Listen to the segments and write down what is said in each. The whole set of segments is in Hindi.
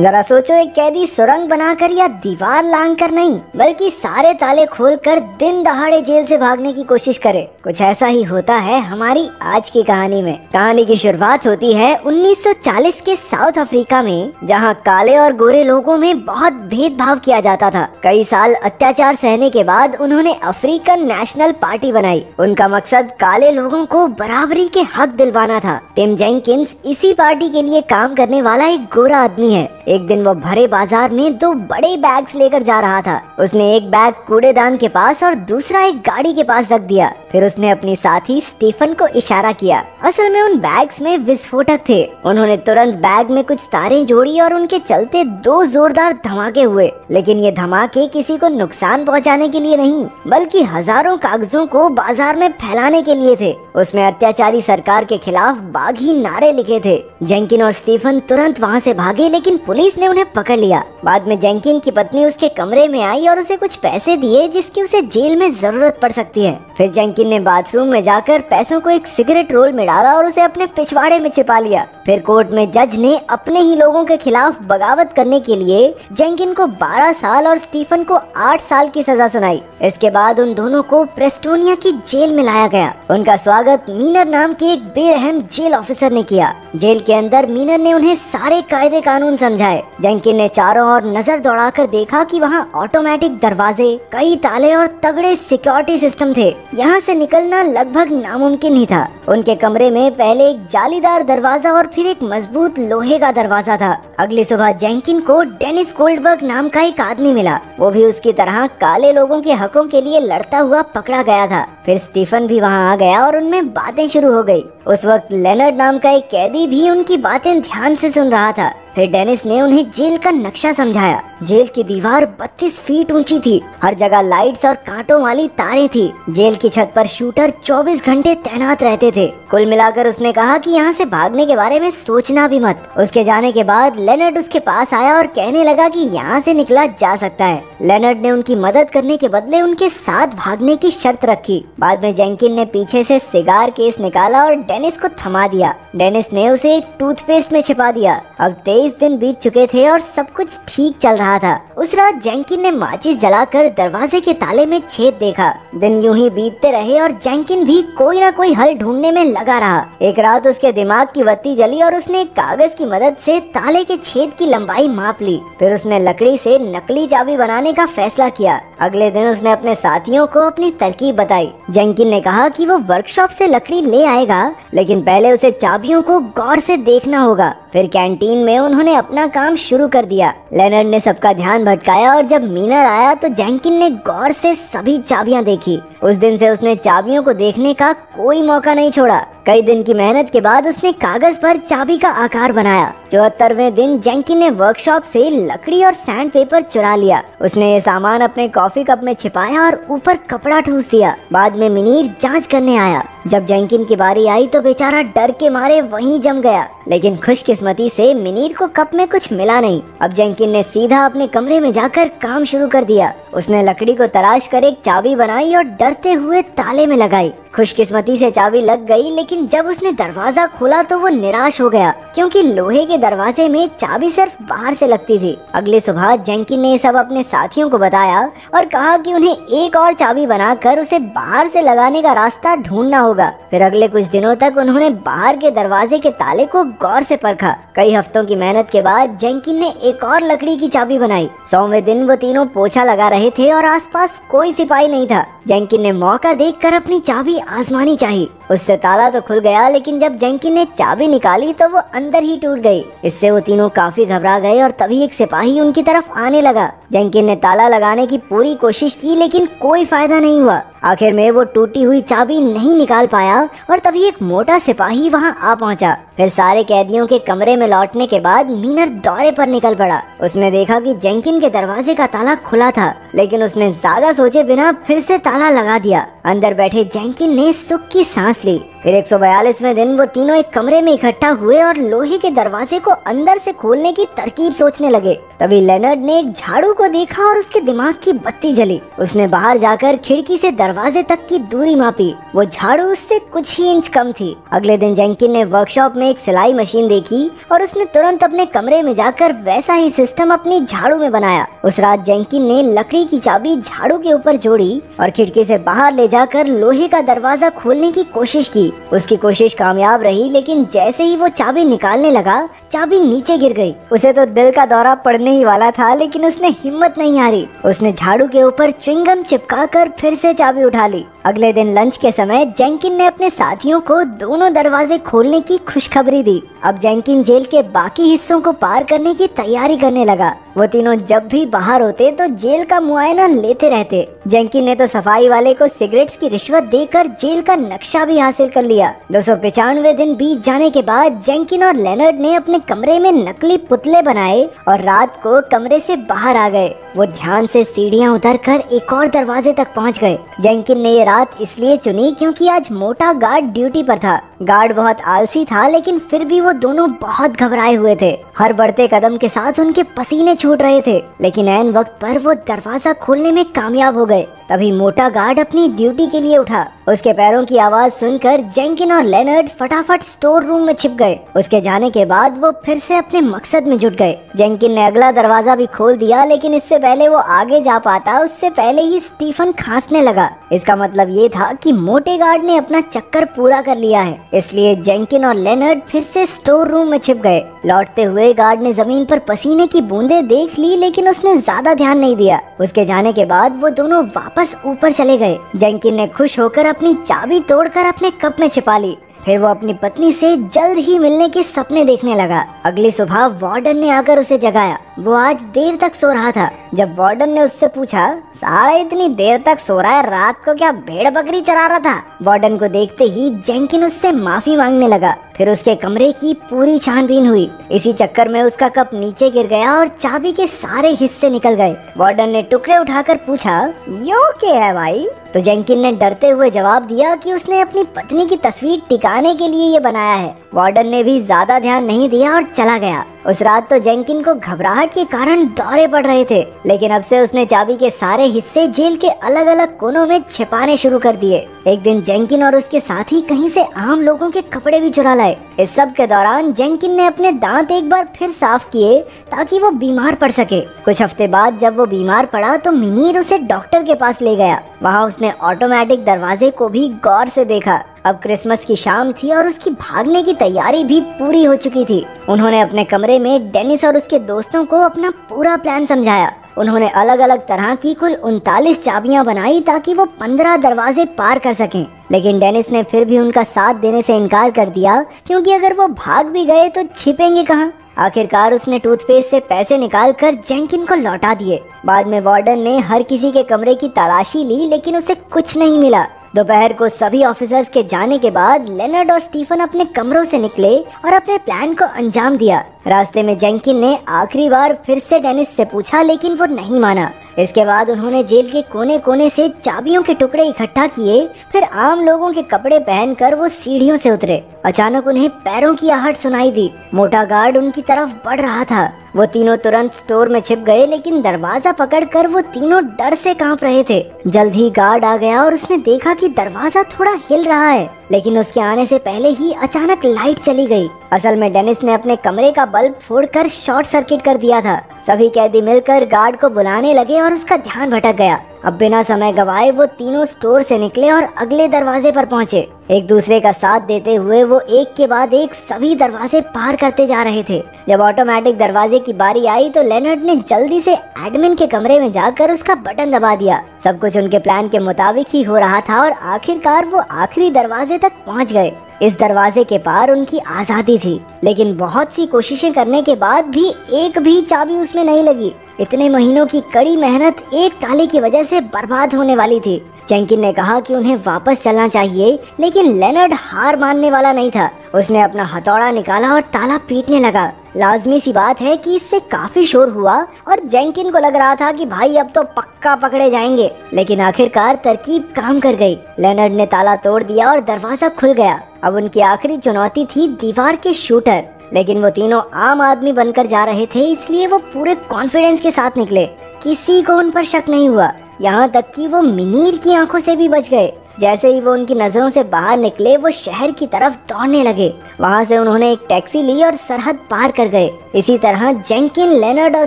जरा सोचो, एक कैदी सुरंग बनाकर या दीवार लांघकर नहीं बल्कि सारे ताले खोलकर दिन दहाड़े जेल से भागने की कोशिश करे। कुछ ऐसा ही होता है हमारी आज की कहानी में। कहानी की शुरुआत होती है 1940 के साउथ अफ्रीका में, जहां काले और गोरे लोगों में बहुत भेदभाव किया जाता था। कई साल अत्याचार सहने के बाद उन्होंने अफ्रीकन नेशनल पार्टी बनाई। उनका मकसद काले लोगों को बराबरी के हक दिलवाना था। टिम जेंकिंस इसी पार्टी के लिए काम करने वाला एक गोरा आदमी है। एक दिन वो भरे बाजार में दो बड़े बैग्स लेकर जा रहा था। उसने एक बैग कूड़ेदान के पास और दूसरा एक गाड़ी के पास रख दिया। फिर उसने अपनी साथी स्टीफन को इशारा किया। असल में उन बैग्स में विस्फोटक थे। उन्होंने तुरंत बैग में कुछ तारें जोड़ी और उनके चलते दो जोरदार धमाके हुए। लेकिन ये धमाके किसी को नुकसान पहुंचाने के लिए नहीं, बल्कि हजारों कागजों को बाजार में फैलाने के लिए थे। उसमें अत्याचारी सरकार के खिलाफ बागी नारे लिखे थे। जेंकिन और स्टीफन तुरंत वहाँ से भागे, लेकिन पुलिस ने उन्हें पकड़ लिया। बाद में जेंकिन की पत्नी उसके कमरे में आई और उसे कुछ पैसे दिए जिसकी उसे जेल में जरूरत पड़ सकती है। फिर जेंकिन ने बाथरूम में जाकर पैसों को एक सिगरेट रोल में डाला और उसे अपने पिछवाड़े में छिपा लिया। फिर कोर्ट में जज ने अपने ही लोगों के खिलाफ बगावत करने के लिए जेंकिन को 12 साल और स्टीफन को 8 साल की सजा सुनाई। इसके बाद उन दोनों को प्रेस्टोनिया की जेल में लाया गया। उनका स्वागत मीनर नाम के एक बेरहम जेल ऑफिसर ने किया। जेल के अंदर मीनर ने उन्हें सारे कायदे कानून समझाए। जेंकिन ने चारों ओर नजर दौड़ाकर देखा कि वहाँ ऑटोमेटिक दरवाजे, कई ताले और तगड़े सिक्योरिटी सिस्टम थे। यहाँ से निकलना लगभग नामुमकिन ही था। उनके कमरे में पहले एक जालीदार दरवाजा और फिर एक मजबूत लोहे का दरवाजा था। अगली सुबह जेंकिन को डेनिस गोल्डबर्ग नाम का एक आदमी मिला। वो भी उसकी तरह काले लोगों के हकों के लिए लड़ता हुआ पकड़ा गया था। फिर स्टीफन भी वहाँ आ गया और उनमें बातें शुरू हो गई। उस वक्त लेनर्ड नाम का एक कैदी भी उनकी बातें ध्यान से सुन रहा था। फिर डेनिस ने उन्हें जेल का नक्शा समझाया। जेल की दीवार 32 फीट ऊंची थी। हर जगह लाइट्स और कांटों वाली तारें थी। जेल की छत पर शूटर 24 घंटे तैनात रहते थे। कुल मिलाकर उसने कहा कि यहाँ से भागने के बारे में सोचना भी मत। उसके जाने के बाद लेनर्ड उसके पास आया और कहने लगा कि यहाँ से निकला जा सकता है। लेनर्ड ने उनकी मदद करने के बदले उनके साथ भागने की शर्त रखी। बाद में जेंकिन ने पीछे से सिगार केस निकाला और डेनिस को थमा दिया। डेनिस ने उसे एक टूथपेस्ट में छिपा दिया। अब 23 दिन बीत चुके थे और सब कुछ ठीक चल रहा था। उस रात जेंकिन ने माचिस जलाकर दरवाजे के ताले में छेद देखा। दिन यूं ही बीतते रहे और जेंकिन भी कोई ना कोई हल ढूंढने में लगा रहा। एक रात उसके दिमाग की बत्ती जली और उसने एक कागज की मदद से ताले के छेद की लंबाई माप ली। फिर उसने लकड़ी से नकली चाबी बनाने का फैसला किया। अगले दिन उसने अपने साथियों को अपनी तरकीब बताई। जेंकिन ने कहा कि वो वर्कशॉप से लकड़ी ले आएगा, लेकिन पहले उसे चाबियों को गौर से देखना होगा। फिर कैंटीन में उन्होंने अपना काम शुरू कर दिया। लेनर्ड ने सबका ध्यान भटकाया और जब मीनर आया तो जेंकिन ने गौर से सभी चाबियां देखी। उस दिन से उसने चाबियों को देखने का कोई मौका नहीं छोड़ा। कई दिन की मेहनत के बाद उसने कागज पर चाबी का आकार बनाया। 74वें दिन जेंकिन ने वर्कशॉप से लकड़ी और सैंड पेपर चुरा लिया। उसने ये सामान अपने कॉफी कप में छिपाया और ऊपर कपड़ा ठूस दिया। बाद में मिनीर जांच करने आया। जब जेंकिन की बारी आई तो बेचारा डर के मारे वहीं जम गया, लेकिन खुशकिस्मती से मिनीर को कप में कुछ मिला नहीं। अब जेंकिन ने सीधा अपने कमरे में जाकर काम शुरू कर दिया। उसने लकड़ी को तराश कर एक चाबी बनाई और डरते हुए ताले में लगाई। खुशकिस्मती से चाबी लग गई, लेकिन जब उसने दरवाजा खोला तो वो निराश हो गया, क्योंकि लोहे के दरवाजे में चाबी सिर्फ बाहर से लगती थी। अगली सुबह जेंकिन ने सब अपने साथियों को बताया और कहा कि उन्हें एक और चाबी बनाकर उसे बाहर से लगाने का रास्ता ढूंढना होगा। फिर अगले कुछ दिनों तक उन्होंने बाहर के दरवाजे के ताले को गौर से परखा। कई हफ्तों की मेहनत के बाद जेंकिन ने एक और लकड़ी की चाबी बनाई। 100वें दिन वो तीनों पोछा लगा रहे थे और आसपास कोई सिपाही नहीं था। जेंकिन ने मौका देखकर अपनी चाबी आजमानी चाहिए। उससे ताला तो खुल गया, लेकिन जब जेंकिन ने चाबी निकाली तो वो अंदर ही टूट गई। इससे वो तीनों काफी घबरा गए और तभी एक सिपाही उनकी तरफ आने लगा। जेंकिन ने ताला लगाने की पूरी कोशिश की, लेकिन कोई फायदा नहीं हुआ। आखिर में वो टूटी हुई चाबी नहीं निकाल पाया और तभी एक मोटा सिपाही वहाँ आ पहुँचा। फिर सारे कैदियों के कमरे में लौटने के बाद मीनर दौरे पर निकल पड़ा। उसने देखा कि जेंकिन के दरवाजे का ताला खुला था, लेकिन उसने ज्यादा सोचे बिना फिर से ताला लगा दिया। अंदर बैठे जेंकिन ने सुख की सांस ली। फिर 142वें दिन वो तीनों एक कमरे में इकट्ठा हुए और लोहे के दरवाजे को अंदर से खोलने की तरकीब सोचने लगे। तभी लेनर्ड ने एक झाड़ू को देखा और उसके दिमाग की बत्ती जली। उसने बाहर जाकर खिड़की से दरवाजे तक की दूरी मापी। वो झाड़ू उससे कुछ ही इंच कम थी। अगले दिन जेंकिन ने वर्कशॉप में एक सिलाई मशीन देखी और उसने तुरंत अपने कमरे में जाकर वैसा ही सिस्टम अपनी झाड़ू में बनाया। उस रात जेंकिन ने लकड़ी की चाबी झाड़ू के ऊपर जोड़ी और खिड़की से बाहर ले जाकर लोहे का दरवाजा खोलने की कोशिश की। उसकी कोशिश कामयाब रही, लेकिन जैसे ही वो चाबी निकालने लगा, चाबी नीचे गिर गई। उसे तो दिल का दौरा पड़ने ही वाला था, लेकिन उसने हिम्मत नहीं हारी। उसने झाड़ू के ऊपर च्युइंगम चिपकाकर फिर से चाबी उठा ली। अगले दिन लंच के समय जेंकिन ने अपने साथियों को दोनों दरवाजे खोलने की खुशखबरी दी। अब जेंकिन जेल के बाकी हिस्सों को पार करने की तैयारी करने लगा। वो तीनों जब भी बाहर होते तो जेल का मुआयना लेते रहते। जेंकिन ने तो सफाई वाले को सिगरेट्स की रिश्वत देकर जेल का नक्शा भी हासिल कर लिया। 295 दिन बीत जाने के बाद जेंकिन और लेनर्ड ने अपने कमरे में नकली पुतले बनाए और रात को कमरे से बाहर आ गए। वो ध्यान से सीढ़ियां उतरकर एक और दरवाजे तक पहुंच गए। जेंकिन ने ये रात इसलिए चुनी क्योंकि आज मोटा गार्ड ड्यूटी पर था। गार्ड बहुत आलसी था, लेकिन फिर भी वो दोनों बहुत घबराए हुए थे। हर बढ़ते कदम के साथ उनके पसीने छूट रहे थे, लेकिन ऐन वक्त पर वो दरवाजा खोलने में कामयाब हो गए। तभी मोटा गार्ड अपनी ड्यूटी के लिए उठा। उसके पैरों की आवाज सुनकर जेंकिन और लेनर्ड फटाफट स्टोर रूम में छिप गए। उसके जाने के बाद वो फिर से अपने मकसद में जुट गए। जेंकिन ने अगला दरवाजा भी खोल दिया, लेकिन इससे पहले वो आगे जा पाता उससे पहले ही स्टीफन खांसने लगा। इसका मतलब ये था कि मोटे गार्ड ने अपना चक्कर पूरा कर लिया है। इसलिए जेंकिन और लेनर्ड फिर से स्टोर रूम में छिप गए। लौटते हुए गार्ड ने जमीन पर पसीने की बूंदें देख ली, लेकिन उसने ज्यादा ध्यान नहीं दिया। उसके जाने के बाद वो दोनों वापस ऊपर चले गए। जेंकिन ने खुश होकर अपनी चाबी तोड़कर अपने कप में छिपा ली। फिर वो अपनी पत्नी से जल्द ही मिलने के सपने देखने लगा। अगली सुबह वार्डन ने आकर उसे जगाया। वो आज देर तक सो रहा था। जब वार्डन ने उससे पूछा, साला इतनी देर तक सो रहा है, रात को क्या भेड़ बकरी चरा रहा था? वार्डन को देखते ही जेंकिन उससे माफी मांगने लगा। फिर उसके कमरे की पूरी छानबीन हुई। इसी चक्कर में उसका कप नीचे गिर गया और चाबी के सारे हिस्से निकल गए। वार्डन ने टुकड़े उठाकर पूछा, यो क्या है भाई? तो जेंकिन ने डरते हुए जवाब दिया कि उसने अपनी पत्नी की तस्वीर टिकाने के लिए ये बनाया है। वार्डन ने भी ज्यादा ध्यान नहीं दिया और चला गया। उस रात तो जेंकिन को घबराहट के कारण दौरे पड़ रहे थे, लेकिन अब से उसने चाबी के सारे हिस्से जेल के अलग अलग कोनों में छिपाने शुरू कर दिए। एक दिन जेंकिन और उसके साथी कहीं से आम लोगों के कपड़े भी चुरा लाए। इस सब के दौरान जेंकिन ने अपने दांत एक बार फिर साफ किए ताकि वो बीमार पड़ सके। कुछ हफ्ते बाद जब वो बीमार पड़ा तो मिनीर उसे डॉक्टर के पास ले गया। वहाँ उसने ऑटोमेटिक दरवाजे को भी गौर से देखा। अब क्रिसमस की शाम थी और उसकी भागने की तैयारी भी पूरी हो चुकी थी। उन्होंने अपने कमरे में डेनिस और उसके दोस्तों को अपना पूरा प्लान समझाया। उन्होंने अलग अलग तरह की कुल 39 चाबियां बनाई ताकि वो 15 दरवाजे पार कर सकें। लेकिन डेनिस ने फिर भी उनका साथ देने से इनकार कर दिया, क्योंकि अगर वो भाग भी गए तो छिपेंगे कहाँ। आखिरकार उसने टूथपेस्ट से पैसे निकालकर जेंकिन को लौटा दिए। बाद में वार्डन ने हर किसी के कमरे की तलाशी ली, लेकिन उसे कुछ नहीं मिला। दोपहर को सभी ऑफिसर्स के जाने के बाद लेनर्ड और स्टीफन अपने कमरों से निकले और अपने प्लान को अंजाम दिया। रास्ते में जेंकिन ने आखिरी बार फिर से डेनिस से पूछा, लेकिन वो नहीं माना। इसके बाद उन्होंने जेल के कोने कोने से चाबियों के टुकड़े इकट्ठा किए। फिर आम लोगों के कपड़े पहनकर वो सीढ़ियों से उतरे। अचानक उन्हें पैरों की आहट सुनाई दी। मोटा गार्ड उनकी तरफ बढ़ रहा था। वो तीनों तुरंत स्टोर में छिप गए, लेकिन दरवाजा पकड़कर वो तीनों डर से कांप रहे थे। जल्द ही गार्ड आ गया और उसने देखा कि दरवाजा थोड़ा हिल रहा है, लेकिन उसके आने से पहले ही अचानक लाइट चली गई। असल में डेनिस ने अपने कमरे का बल्ब फोड़कर शॉर्ट सर्किट कर दिया था। सभी कैदी मिलकर गार्ड को बुलाने लगे और उसका ध्यान भटक गया। अब बिना समय गवाए वो तीनों स्टोर से निकले और अगले दरवाजे पर पहुंचे। एक दूसरे का साथ देते हुए वो एक के बाद एक सभी दरवाजे पार करते जा रहे थे। जब ऑटोमेटिक दरवाजे की बारी आई तो लेनर्ड ने जल्दी से एडमिन के कमरे में जाकर उसका बटन दबा दिया। सब कुछ उनके प्लान के मुताबिक ही हो रहा था और आखिरकार वो आखिरी दरवाजे तक पहुंच गए। इस दरवाजे के पार उनकी आजादी थी, लेकिन बहुत सी कोशिशें करने के बाद भी एक भी चाबी उसमें नहीं लगी। इतने महीनों की कड़ी मेहनत एक ताले की वजह से बर्बाद होने वाली थी। जेंकिन ने कहा कि उन्हें वापस चलना चाहिए, लेकिन लेनर्ड हार मानने वाला नहीं था। उसने अपना हथौड़ा निकाला और ताला पीटने लगा। लाजमी सी बात है कि इससे काफी शोर हुआ और जेंकिन को लग रहा था कि भाई अब तो पक्का पकड़े जाएंगे, लेकिन आखिरकार तरकीब काम कर गई। लेनर्ड ने ताला तोड़ दिया और दरवाजा खुल गया। अब उनकी आखिरी चुनौती थी दीवार के शूटर, लेकिन वो तीनों आम आदमी बनकर जा रहे थे, इसलिए वो पूरे कॉन्फिडेंस के साथ निकले। किसी को उन पर शक नहीं हुआ, यहाँ तक कि वो मिनीर की आंखों से भी बच गए। जैसे ही वो उनकी नजरों से बाहर निकले, वो शहर की तरफ दौड़ने लगे। वहाँ से उन्होंने एक टैक्सी ली और सरहद पार कर गए। इसी तरह जेंकिन, लेनर्ड और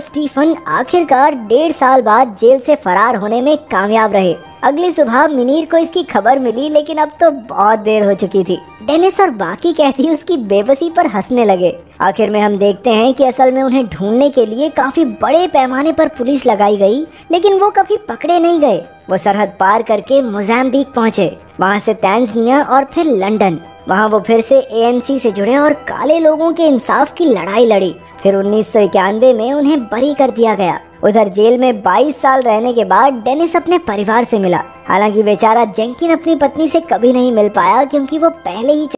स्टीफन आखिरकार 1.5 साल बाद जेल से फरार होने में कामयाब रहे। अगली सुबह मिनीर को इसकी खबर मिली, लेकिन अब तो बहुत देर हो चुकी थी। डेनिस और बाकी कैदी उसकी बेबसी पर हंसने लगे। आखिर में हम देखते हैं कि असल में उन्हें ढूंढने के लिए काफी बड़े पैमाने पर पुलिस लगाई गई, लेकिन वो कभी पकड़े नहीं गए। वो सरहद पार करके मोज़ाम्बिक पहुंचे, वहां से तंजानिया और फिर लंदन। वहां वो फिर से ANC से जुड़े और काले लोगों के इंसाफ की लड़ाई लड़ी। फिर 1991 में उन्हें बरी कर दिया गया। उधर जेल में 22 साल रहने के बाद डेनिस अपने परिवार से मिला। हालांकि बेचारा जेंकिन अपनी पत्नी से कभी नहीं मिल पाया, क्योंकि वो पहले ही